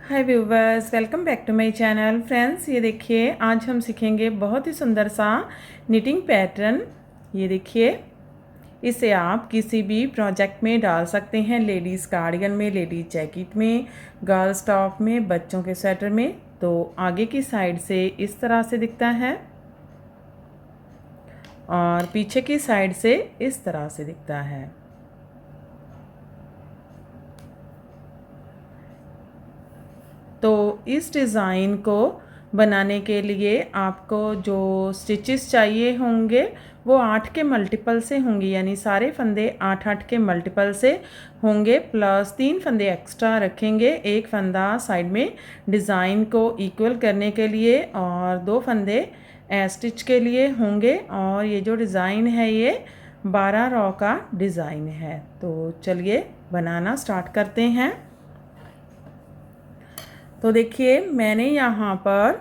Hi viewers, welcome back to my channel. Friends, ये देखिए आज हम सीखेंगे बहुत ही सुंदर सा निटिंग पैटर्न। ये देखिए, इसे आप किसी भी प्रोजेक्ट में डाल सकते हैं। लेडीज़ कार्डिगन में, लेडीज जैकेट में, गर्ल्स टॉप में, बच्चों के स्वेटर में। तो आगे की साइड से इस तरह से दिखता है और पीछे की साइड से इस तरह से दिखता है। तो इस डिज़ाइन को बनाने के लिए आपको जो स्टिचेस चाहिए होंगे वो 8 के मल्टीपल से होंगे, यानी सारे फंदे 8-8 के मल्टीपल से होंगे, प्लस 3 फंदे एक्स्ट्रा रखेंगे। एक फंदा साइड में डिज़ाइन को इक्वल करने के लिए और 2 फंदे स्टिच के लिए होंगे। और ये जो डिज़ाइन है ये 12 रॉ का डिज़ाइन है। तो चलिए बनाना स्टार्ट करते हैं। तो देखिए, मैंने यहाँ पर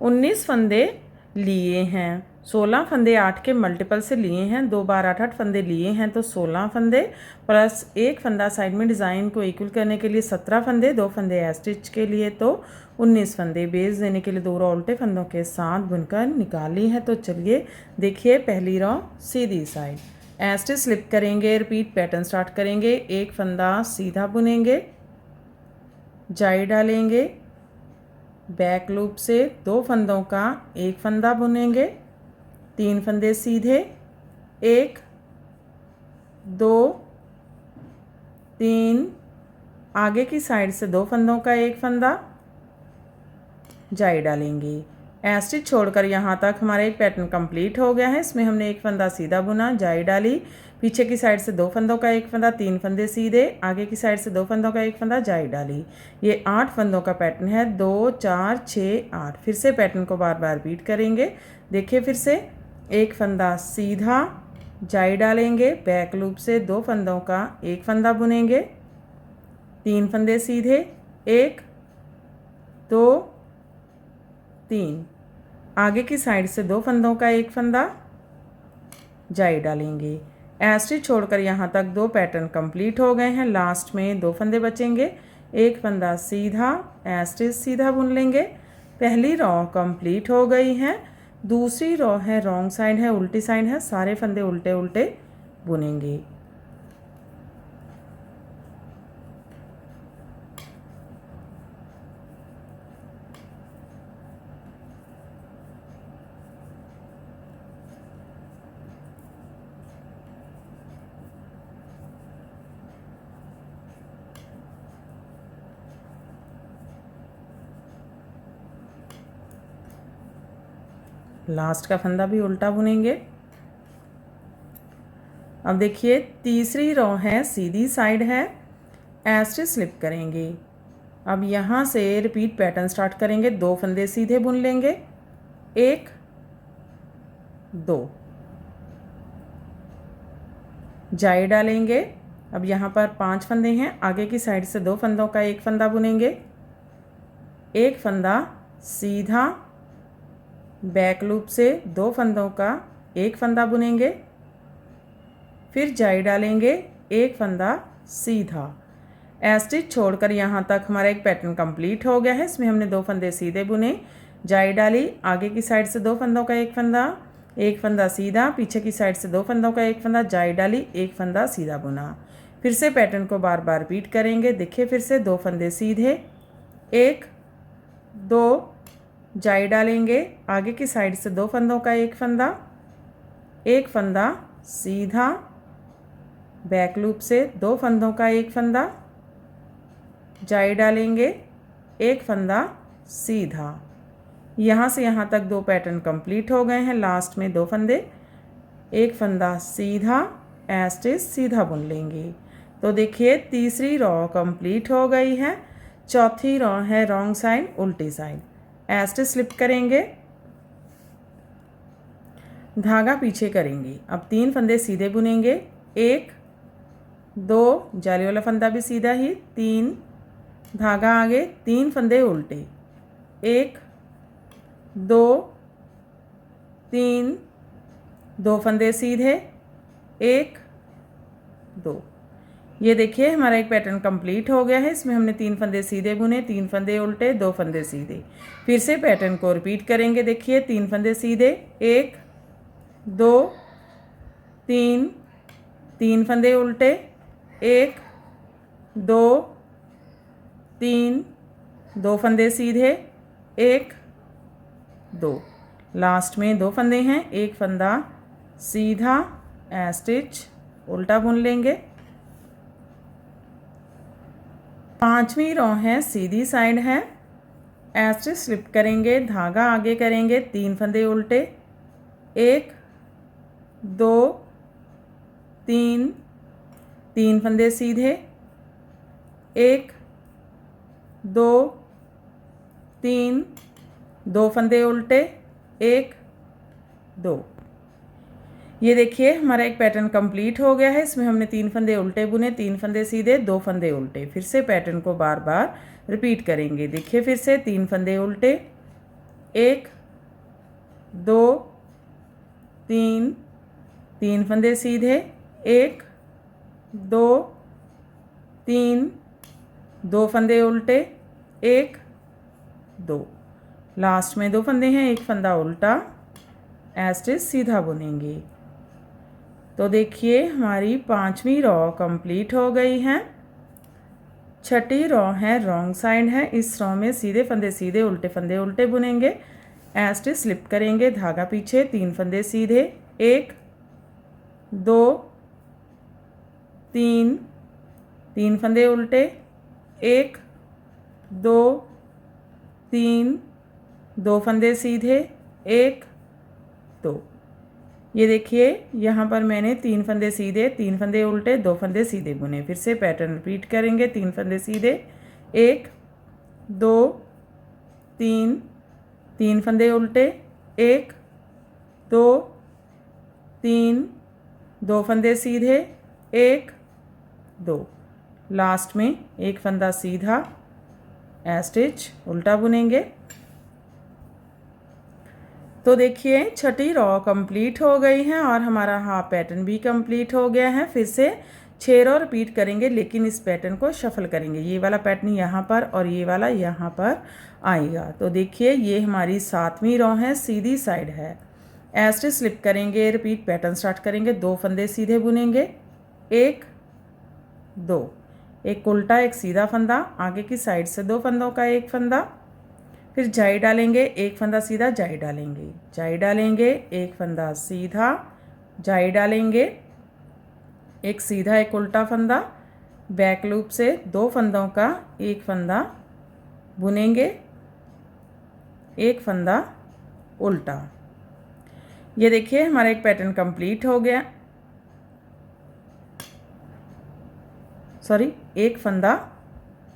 19 फंदे लिए हैं। 16 फंदे 8 के मल्टीपल से लिए हैं, 2 बार 8 फंदे लिए हैं, तो 16 फंदे प्लस एक फंदा साइड में डिज़ाइन को इक्वल करने के लिए 17 फंदे, 2 फंदे स्टिच के लिए तो 19 फंदे। बेस देने के लिए 2 रॉ उल्टे फंदों के साथ बुनकर निकाली है। तो चलिए देखिए, पहली रॉ सीधी साइड स्टिच स्लिप करेंगे, रिपीट पैटर्न स्टार्ट करेंगे। एक फंदा सीधा बुनेंगे, जाई डालेंगे, बैक लूप से 2 फंदों का एक फंदा बुनेंगे, 3 फंदे सीधे, 1 2 3, आगे की साइड से 2 फंदों का एक फंदा, जाई डालेंगे। स्टिच छोड़कर यहाँ तक हमारा एक पैटर्न कंप्लीट हो गया है। इसमें हमने एक फंदा सीधा बुना, जाई डाली, पीछे की साइड से 2 फंदों का एक फंदा, 3 फंदे सीधे, आगे की साइड से 2 फंदों का एक फंदा, जाई डाली। ये 8 फंदों का पैटर्न है, 2 4 6 8। फिर से पैटर्न को बार बार रिपीट करेंगे। देखिए, फिर से एक फंदा सीधा, जाई डालेंगे, बैक लूप से 2 फंदों का एक फंदा बुनेंगे, 3 फंदे सीधे, 1 2 3, आगे की साइड से 2 फंदों का एक फंदा, जाई डालेंगे। स्टिच छोड़कर यहाँ तक 2 पैटर्न कंप्लीट हो गए हैं। लास्ट में 2 फंदे बचेंगे, एक फंदा सीधा, स्टिच सीधा बुन लेंगे। पहली रॉ कंप्लीट हो गई है। दूसरी रॉ है रॉन्ग साइड है, उल्टी साइड है, सारे फंदे उल्टे उल्टे बुनेंगे। लास्ट का फंदा भी उल्टा बुनेंगे। अब देखिए, तीसरी रॉ है सीधी साइड है, स्टिच स्लिप करेंगे। अब यहाँ से रिपीट पैटर्न स्टार्ट करेंगे। 2 फंदे सीधे बुन लेंगे, 1 2, जाई डालेंगे। अब यहाँ पर 5 फंदे हैं, आगे की साइड से 2 फंदों का एक फंदा बुनेंगे, एक फंदा सीधा, बैक लूप से 2 फंदों का एक फंदा बुनेंगे, फिर जाई डालेंगे, एक फंदा सीधा। स्टिच छोड़कर यहाँ तक हमारा एक पैटर्न कंप्लीट हो गया है। इसमें हमने 2 फंदे सीधे बुने, जाई डाली, आगे की साइड से 2 फंदों का एक फंदा सीधा, पीछे की साइड से 2 फंदों का एक फंदा, जाई डाली, एक फंदा सीधा बुना। फिर से पैटर्न को बार बार रिपीट करेंगे। देखिए, फिर से 2 फंदे सीधे, 1 2, जाई डालेंगे, आगे की साइड से 2 फंदों का एक फंदा सीधा, बैक लूप से 2 फंदों का एक फंदा, जाई डालेंगे, एक फंदा सीधा। यहाँ से यहाँ तक 2 पैटर्न कंप्लीट हो गए हैं। लास्ट में 2 फंदे, एक फंदा सीधा, स्टिच सीधा बुन लेंगे। तो देखिए, तीसरी रॉ कंप्लीट हो गई है। चौथी रॉ है रॉन्ग साइड, उल्टी साइड। स्टिच स्लिप करेंगे, धागा पीछे करेंगे। अब 3 फंदे सीधे बुनेंगे, 1 2, जाली वाला फंदा भी सीधा ही, 3, धागा आगे, 3 फंदे उल्टे, 1 2 3, 2 फंदे सीधे, 1 2। ये देखिए हमारा एक पैटर्न कंप्लीट हो गया है। इसमें हमने 3 फंदे सीधे बुने, 3 फंदे उल्टे, 2 फंदे सीधे। फिर से पैटर्न को रिपीट करेंगे। देखिए 3 फंदे सीधे, 1 2 3, 3 फंदे उल्टे, 1 2 3, 2 फंदे सीधे, 1 2। लास्ट में 2 फंदे हैं, एक फंदा सीधा स्टिच उल्टा बुन लेंगे। पांचवी रो है, सीधी साइड है, स्टिच स्लिप करेंगे, धागा आगे करेंगे, 3 फंदे उल्टे, 1 2 3, 3 फंदे सीधे, 1 2 3, 2 फंदे उल्टे, 1 2। ये देखिए हमारा एक पैटर्न कंप्लीट हो गया है। इसमें हमने 3 फंदे उल्टे बुने, 3 फंदे सीधे, 2 फंदे उल्टे। फिर से पैटर्न को बार बार रिपीट करेंगे। देखिए फिर से 3 फंदे उल्टे, 1 2 3, 3 फंदे सीधे, 1 2 3, 2 फंदे उल्टे, 1 2। लास्ट में 2 फंदे हैं, एक फंदा उल्टा, स्टिच सीधा बुनेंगे। तो देखिए हमारी 5वीं रो कंप्लीट हो गई है। छठी रो है, रॉन्ग साइड है। इस रो में सीधे फंदे सीधे, उल्टे फंदे उल्टे बुनेंगे, स्टिच स्लिप करेंगे, धागा पीछे, 3 फंदे सीधे, 1 2 3, 3 फंदे उल्टे, 1 2 3, 2 फंदे सीधे, 1 2। ये देखिए यहाँ पर मैंने 3 फंदे सीधे, 3 फंदे उल्टे, 2 फंदे सीधे बुने। फिर से पैटर्न रिपीट करेंगे। 3 फंदे सीधे, 1 2 3, 3 फंदे उल्टे, 1 2 3, 2 फंदे सीधे, 1 2। लास्ट में एक फंदा सीधा, स्टिच उल्टा बुनेंगे। तो देखिए छठी रो कंप्लीट हो गई है और हमारा हाफ पैटर्न भी कंप्लीट हो गया है। फिर से 6 रो रिपीट करेंगे, लेकिन इस पैटर्न को शफल करेंगे। ये वाला पैटर्न यहाँ पर और ये वाला यहाँ पर आएगा। तो देखिए ये हमारी 7वीं रो है, सीधी साइड है। स्टिच स्लिप करेंगे, रिपीट पैटर्न स्टार्ट करेंगे, 2 फंदे सीधे बुनेंगे, 1 2, एक उल्टा एक सीधा फंदा, आगे की साइड से 2 फंदों का एक फंदा, फिर जाई डालेंगे, एक फंदा सीधा जाई डालेंगे, जाई डालेंगे, एक फंदा सीधा जाई डालेंगे, एक सीधा एक उल्टा फंदा, बैक लूप से 2 फंदों का एक फंदा बुनेंगे, एक फंदा उल्टा। ये देखिए हमारा एक पैटर्न कंप्लीट हो गया। एक फंदा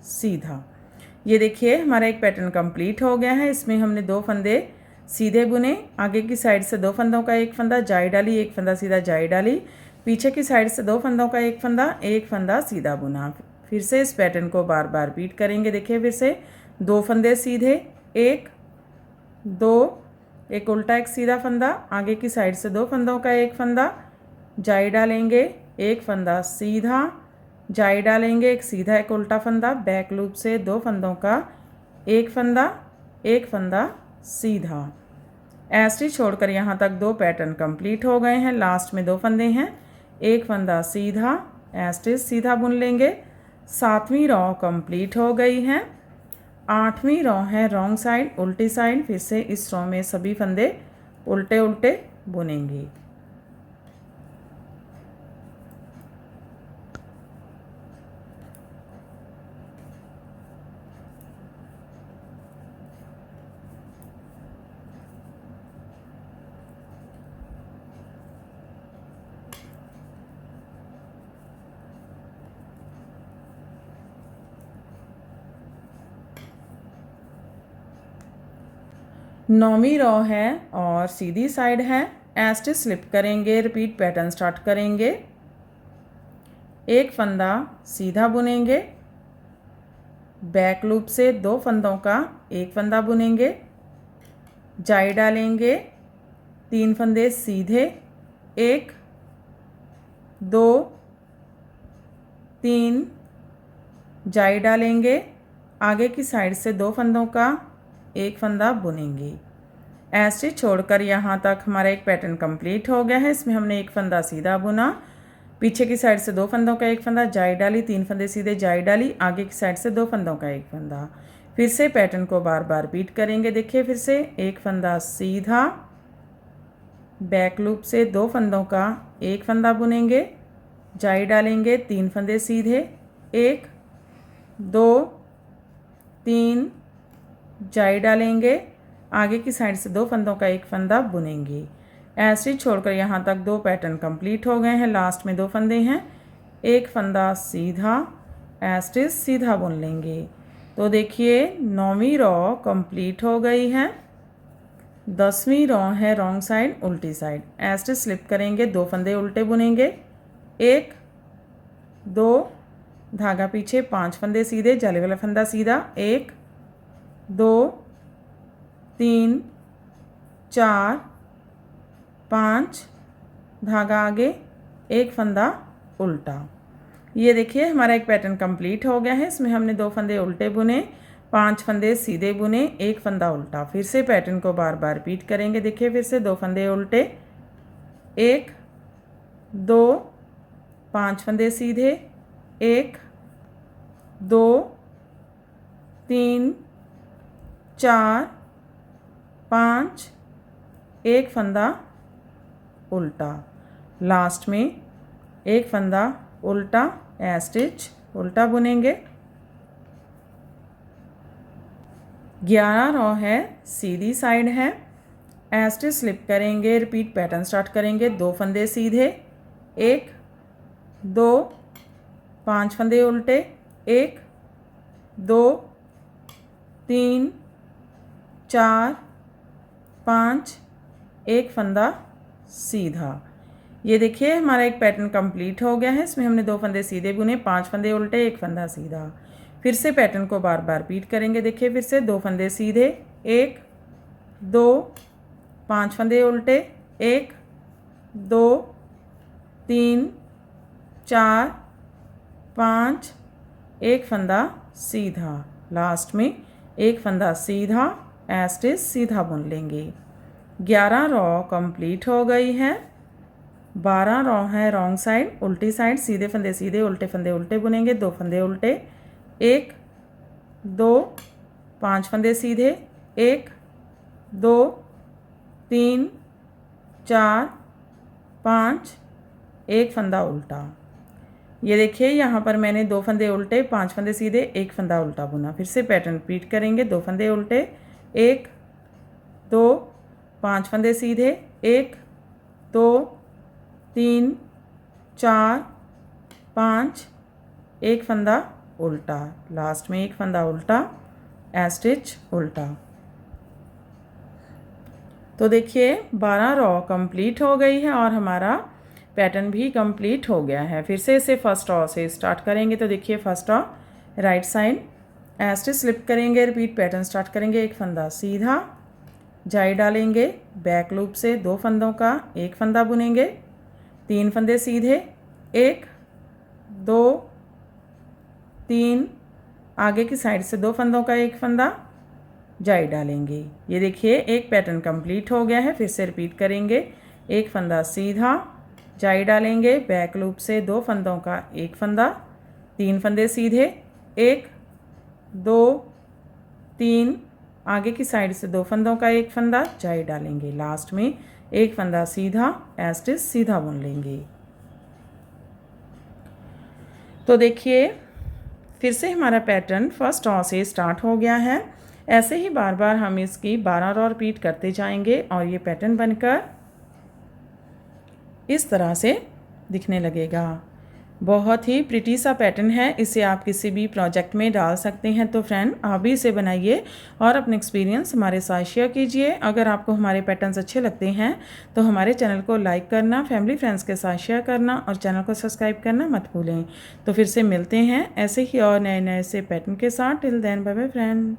सीधा। ये देखिए हमारा एक पैटर्न कंप्लीट हो गया है। इसमें हमने 2 फंदे सीधे बुने, आगे की साइड से 2 फंदों का एक फंदा जाई डाली, एक फंदा सीधा जाई डाली, पीछे की साइड से 2 फंदों का एक फंदा सीधा बुना। फिर से इस पैटर्न को बार बार रिपीट करेंगे। देखिए फिर से 2 फंदे सीधे, 1 2, एक उल्टा एक सीधा फंदा, आगे की साइड से 2 फंदों का एक फंदा जाई डालेंगे, एक फंदा सीधा जाई डालेंगे, एक सीधा एक उल्टा फंदा, बैक लूप से 2 फंदों का एक फंदा सीधा। ऐसे छोड़कर यहाँ तक 2 पैटर्न कंप्लीट हो गए हैं। लास्ट में 2 फंदे हैं, एक फंदा सीधा, स्टिच सीधा बुन लेंगे। 7वीं रो कंप्लीट हो गई है। 8वीं रो है, रॉन्ग साइड उल्टी साइड। फिर से इस रो में सभी फंदे उल्टे उल्टे बुनेंगे। नौवीं रो है और सीधी साइड है। स्टिच स्लिप करेंगे, रिपीट पैटर्न स्टार्ट करेंगे, एक फंदा सीधा बुनेंगे, बैक लूप से 2 फंदों का एक फंदा बुनेंगे, जाई डालेंगे, 3 फंदे सीधे, 1 2 3 जाई डालेंगे, आगे की साइड से 2 फंदों का एक फंदा बुनेंगे। ऐसे छोड़कर यहाँ तक हमारा एक पैटर्न कंप्लीट हो गया है। इसमें हमने एक फंदा सीधा बुना, पीछे की साइड से 2 फंदों का एक फंदा, जाई डाली, 3 फंदे सीधे, जाई डाली, आगे की साइड से 2 फंदों का एक फंदा। फिर से पैटर्न को बार बार रिपीट करेंगे। देखिए फिर से एक फंदा सीधा, बैक लूप से 2 फंदों का एक फंदा बुनेंगे, जाई डालेंगे, 3 फंदे सीधे, 1 2 3 जाई डालेंगे, आगे की साइड से 2 फंदों का एक फंदा बुनेंगे। ऐसे छोड़कर यहाँ तक 2 पैटर्न कंप्लीट हो गए हैं। लास्ट में 2 फंदे हैं, एक फंदा सीधा, एस्टिच सीधा बुन लेंगे। तो देखिए 9वीं रॉ कंप्लीट हो गई है। 10वीं रॉ है रॉन्ग साइड उल्टी साइड। एस्टिच स्लिप करेंगे, 2 फंदे उल्टे बुनेंगे, 1 2 धागा पीछे, 5 फंदे सीधे, जाली वाला फंदा सीधा, 1 2 3 4 5 धागा आगे, एक फंदा उल्टा। ये देखिए हमारा एक पैटर्न कंप्लीट हो गया है। इसमें हमने 2 फंदे उल्टे बुने, 5 फंदे सीधे बुने, एक फंदा उल्टा। फिर से पैटर्न को बार बार रिपीट करेंगे। देखिए फिर से 2 फंदे उल्टे, 1 2 5 फंदे सीधे, 1 2 3 4 5 एक फंदा उल्टा। लास्ट में एक फंदा उल्टा, स्टिच उल्टा बुनेंगे। 11 रॉ है, सीधी साइड है। स्टिच स्लिप करेंगे, रिपीट पैटर्न स्टार्ट करेंगे। 2 फंदे सीधे, 1 2 5 फंदे उल्टे, 1 2 3 4 5 एक फंदा सीधा। ये देखिए हमारा एक पैटर्न कंप्लीट हो गया है। इसमें हमने 2 फंदे सीधे बुने, 5 फंदे उल्टे, एक फंदा सीधा। फिर से पैटर्न को बार बार रिपीट करेंगे। देखिए फिर से 2 फंदे सीधे, 1 2 5 फंदे उल्टे, 1 2 3 4 5 एक फंदा सीधा। लास्ट में एक फंदा सीधा, एस्टिच सीधा बुन लेंगे। 11 रॉ कंप्लीट हो गई है। 12 रॉ है रॉन्ग साइड उल्टी साइड। सीधे फंदे सीधे, उल्टे फंदे उल्टे बुनेंगे। 2 फंदे उल्टे, 1 2 5 फंदे सीधे, 1 2 3 4 5 एक फंदा उल्टा। ये देखिए यहाँ पर मैंने 2 फंदे उल्टे, 5 फंदे सीधे, एक फंदा उल्टा बुना। फिर से पैटर्न रिपीट करेंगे। 2 फंदे उल्टे, 1 2 5 फंदे सीधे, 1 2 3 4 5 एक फंदा उल्टा। लास्ट में एक फंदा उल्टा, स्टिच उल्टा। तो देखिए 12 रॉ कंप्लीट हो गई है और हमारा पैटर्न भी कंप्लीट हो गया है। फिर से इसे फर्स्ट रॉ से स्टार्ट करेंगे। तो देखिए first raw right side, stitch slip करेंगे, रिपीट पैटर्न स्टार्ट करेंगे। एक फंदा सीधा, जाई डालेंगे, बैक लूप से 2 फंदों का एक फंदा बुनेंगे, 3 फंदे सीधे, 1 2 3 आगे की साइड से 2 फंदों का एक फंदा, जाई डालेंगे। ये देखिए एक पैटर्न कंप्लीट हो गया है। फिर से रिपीट करेंगे। एक फंदा सीधा, जाई डालेंगे, बैक लूप से 2 फंदों का एक फंदा, 3 फंदे सीधे, 1 2 3 आगे की साइड से 2 फंदों का एक फंदा, जाई डालेंगे। लास्ट में एक फंदा सीधा, स्टिच सीधा बुन लेंगे। तो देखिए फिर से हमारा पैटर्न फर्स्ट रॉ से स्टार्ट हो गया है। ऐसे ही बार बार हम इसकी 12 रॉ रिपीट करते जाएंगे और ये पैटर्न बनकर इस तरह से दिखने लगेगा। बहुत ही प्रिटी सा पैटर्न है। इसे आप किसी भी प्रोजेक्ट में डाल सकते हैं। तो फ्रेंड आप भी इसे बनाइए और अपने एक्सपीरियंस हमारे साथ शेयर कीजिए। अगर आपको हमारे पैटर्न्स अच्छे लगते हैं तो हमारे चैनल को लाइक करना, फैमिली फ्रेंड्स के साथ शेयर करना और चैनल को सब्सक्राइब करना मत भूलें। तो फिर से मिलते हैं ऐसे ही और नए नए से पैटर्न के साथ। Till then bye bye friend.